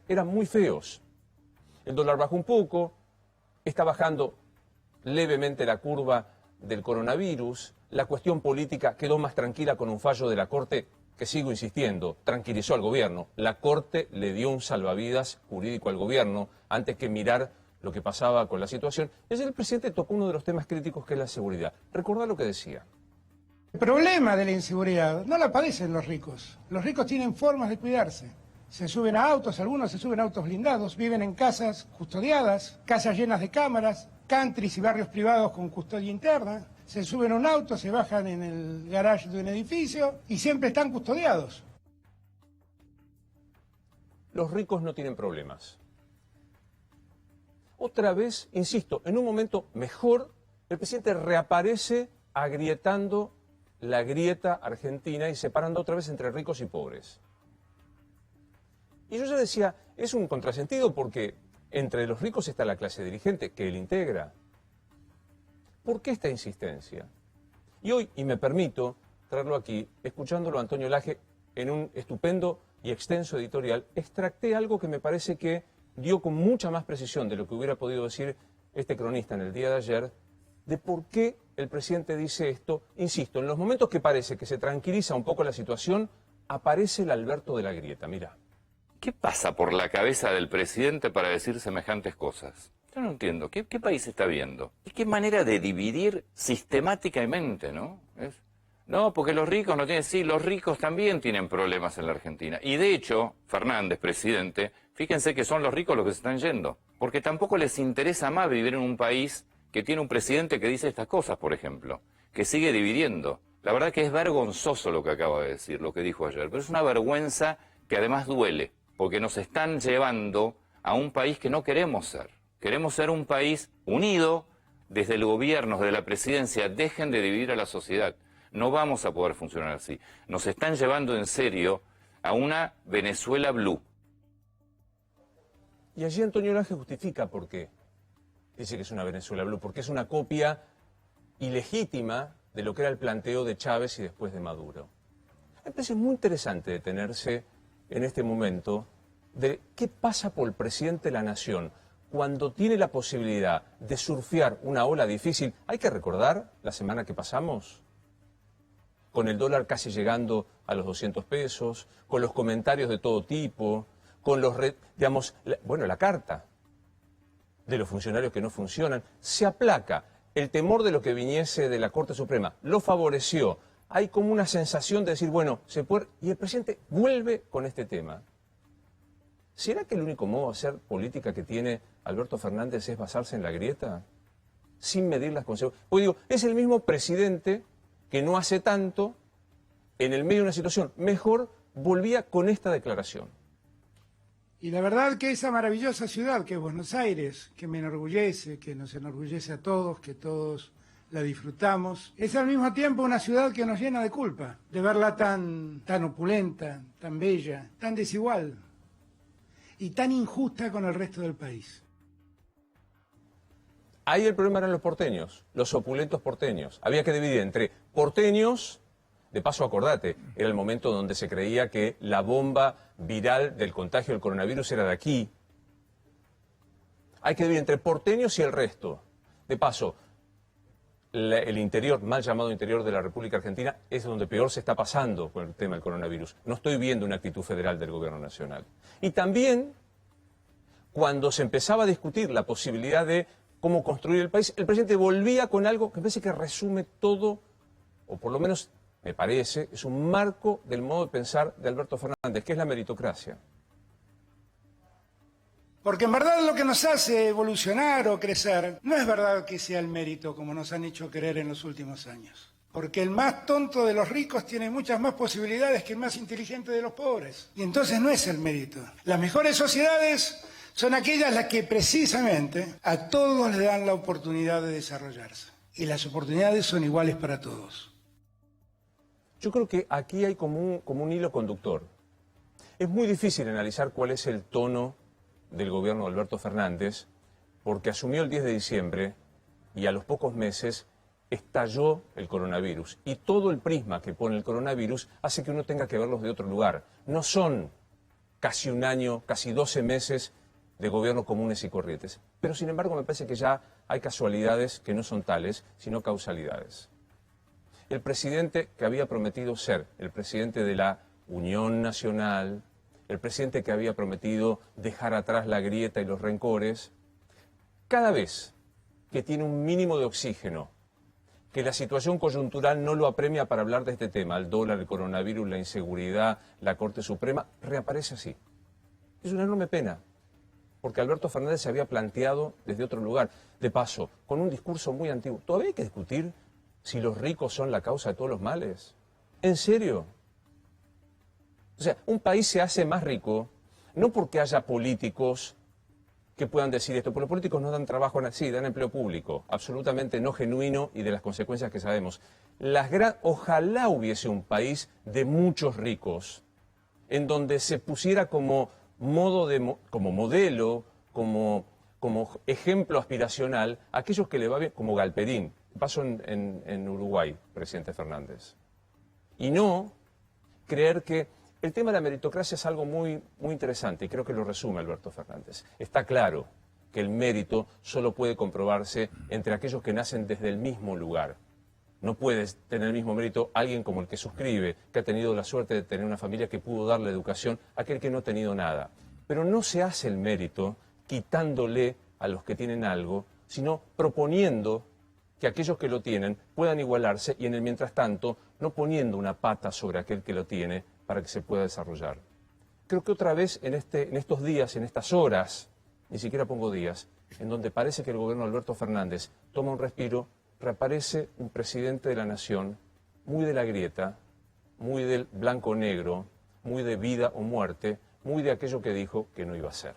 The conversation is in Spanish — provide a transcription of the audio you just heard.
eran muy feos. El dólar bajó un poco, está bajando levemente la curva del coronavirus, la cuestión política quedó más tranquila con un fallo de la Corte que, sigo insistiendo, tranquilizó al gobierno. La Corte le dio un salvavidas jurídico al gobierno antes que mirar lo que pasaba con la situación. Y ayer el presidente tocó uno de los temas críticos, que es la seguridad. Recordá lo que decía. El problema de la inseguridad no la padecen los ricos. Los ricos tienen formas de cuidarse. Se suben a autos, algunos se suben a autos blindados, viven en casas custodiadas, casas llenas de cámaras, countries y barrios privados con custodia interna. Se suben a un auto, se bajan en el garage de un edificio y siempre están custodiados. Los ricos no tienen problemas. Otra vez, insisto, en un momento mejor, el presidente reaparece agrietando la grieta argentina y separando otra vez entre ricos y pobres. Y yo ya decía, es un contrasentido porque entre los ricos está la clase dirigente que él integra. ¿Por qué esta insistencia? Y hoy, y me permito traerlo aquí, escuchándolo a Antonio Laje en un estupendo y extenso editorial, extracté algo que me parece que dio con mucha más precisión de lo que hubiera podido decir este cronista en el día de ayer, de por qué el presidente dice esto. Insisto, en los momentos que parece que se tranquiliza un poco la situación, aparece el Alberto de la grieta. Mirá. ¿Qué pasa por la cabeza del presidente para decir semejantes cosas? Yo no entiendo. ¿Qué país está viendo? ¿Y qué manera de dividir sistemáticamente, no? No, porque los ricos no tienen... Sí, los ricos también tienen problemas en la Argentina. Y de hecho, Fernández, presidente, fíjense que son los ricos los que se están yendo. Porque tampoco les interesa más vivir en un país que tiene un presidente que dice estas cosas, por ejemplo, que sigue dividiendo. La verdad que es vergonzoso lo que acaba de decir, lo que dijo ayer, pero es una vergüenza que además duele, porque nos están llevando a un país que no queremos ser. Queremos ser un país unido desde el gobierno, desde la presidencia. Dejen de dividir a la sociedad. No vamos a poder funcionar así. Nos están llevando en serio a una Venezuela blue. Y allí Antonio Laje justifica por qué. Dice que es una Venezuela blue, porque es una copia ilegítima de lo que era el planteo de Chávez y después de Maduro. Me parece muy interesante detenerse en este momento de qué pasa por el presidente de la Nación cuando tiene la posibilidad de surfear una ola difícil. Hay que recordar la semana que pasamos, con el dólar casi llegando a los 200 pesos, con los comentarios de todo tipo, con los, la carta de los funcionarios que no funcionan. Se aplaca el temor de lo que viniese de la Corte Suprema, lo favoreció. Hay como una sensación de decir, bueno, se puede... Y el presidente vuelve con este tema. ¿Será que el único modo de hacer política que tiene Alberto Fernández es basarse en la grieta? Sin medir las consecuencias. Pues digo, es el mismo presidente que no hace tanto, en el medio de una situación mejor, volvía con esta declaración. Y la verdad que esa maravillosa ciudad que es Buenos Aires, que me enorgullece, que nos enorgullece a todos, que todos la disfrutamos, es al mismo tiempo una ciudad que nos llena de culpa, de verla tan opulenta, tan bella, tan desigual y tan injusta con el resto del país. Ahí el problema eran los porteños, los opulentos porteños. Había que dividir entre porteños, de paso acordate, era el momento donde se creía que la bomba viral del contagio del coronavirus era de aquí. Hay que dividir entre porteños y el resto. De paso, el interior, mal llamado interior de la República Argentina, es donde peor se está pasando con el tema del coronavirus. No estoy viendo una actitud federal del gobierno nacional. Y también, cuando se empezaba a discutir la posibilidad de cómo construir el país, el presidente volvía con algo que me parece que resume todo, o por lo menos me parece, es un marco del modo de pensar de Alberto Fernández, que es la meritocracia. Porque en verdad lo que nos hace evolucionar o crecer no es verdad que sea el mérito como nos han hecho creer en los últimos años. Porque el más tonto de los ricos tiene muchas más posibilidades que el más inteligente de los pobres. Y entonces no es el mérito. Las mejores sociedades son aquellas las que precisamente a todos le dan la oportunidad de desarrollarse. Y las oportunidades son iguales para todos. Yo creo que aquí hay como un hilo conductor. Es muy difícil analizar cuál es el tono del gobierno de Alberto Fernández, porque asumió el 10 de diciembre y a los pocos meses estalló el coronavirus. Y todo el prisma que pone el coronavirus hace que uno tenga que verlos de otro lugar. No son casi un año, casi 12 meses de gobierno comunes y corrientes. Pero sin embargo me parece que ya hay casualidades que no son tales, sino causalidades. El presidente que había prometido ser el presidente de la Unión Nacional, el presidente que había prometido dejar atrás la grieta y los rencores, cada vez que tiene un mínimo de oxígeno, que la situación coyuntural no lo apremia para hablar de este tema, el dólar, el coronavirus, la inseguridad, la Corte Suprema, reaparece así. Es una enorme pena, porque Alberto Fernández se había planteado desde otro lugar. De paso, con un discurso muy antiguo. ¿Todavía hay que discutir si los ricos son la causa de todos los males? ¿En serio? O sea, un país se hace más rico no porque haya políticos que puedan decir esto, porque los políticos no dan trabajo, sí, dan empleo público, absolutamente no genuino y de las consecuencias que sabemos. Ojalá hubiese un país de muchos ricos, en donde se pusiera como modelo, como ejemplo aspiracional, a aquellos que le va bien, como Galperín, pasó en Uruguay, presidente Fernández. Y no creer que el tema de la meritocracia es algo muy, muy interesante, y creo que lo resume Alberto Fernández. Está claro que el mérito solo puede comprobarse entre aquellos que nacen desde el mismo lugar. No puedes tener el mismo mérito alguien como el que suscribe, que ha tenido la suerte de tener una familia que pudo darle educación, a aquel que no ha tenido nada. Pero no se hace el mérito quitándole a los que tienen algo, sino proponiendo que aquellos que lo tienen puedan igualarse y en el mientras tanto no poniendo una pata sobre aquel que lo tiene para que se pueda desarrollar. Creo que otra vez en estos días, en estas horas, ni siquiera pongo días, en donde parece que el gobierno de Alberto Fernández toma un respiro, reaparece un presidente de la nación muy de la grieta, muy del blanco-negro, muy de vida o muerte, muy de aquello que dijo que no iba a ser.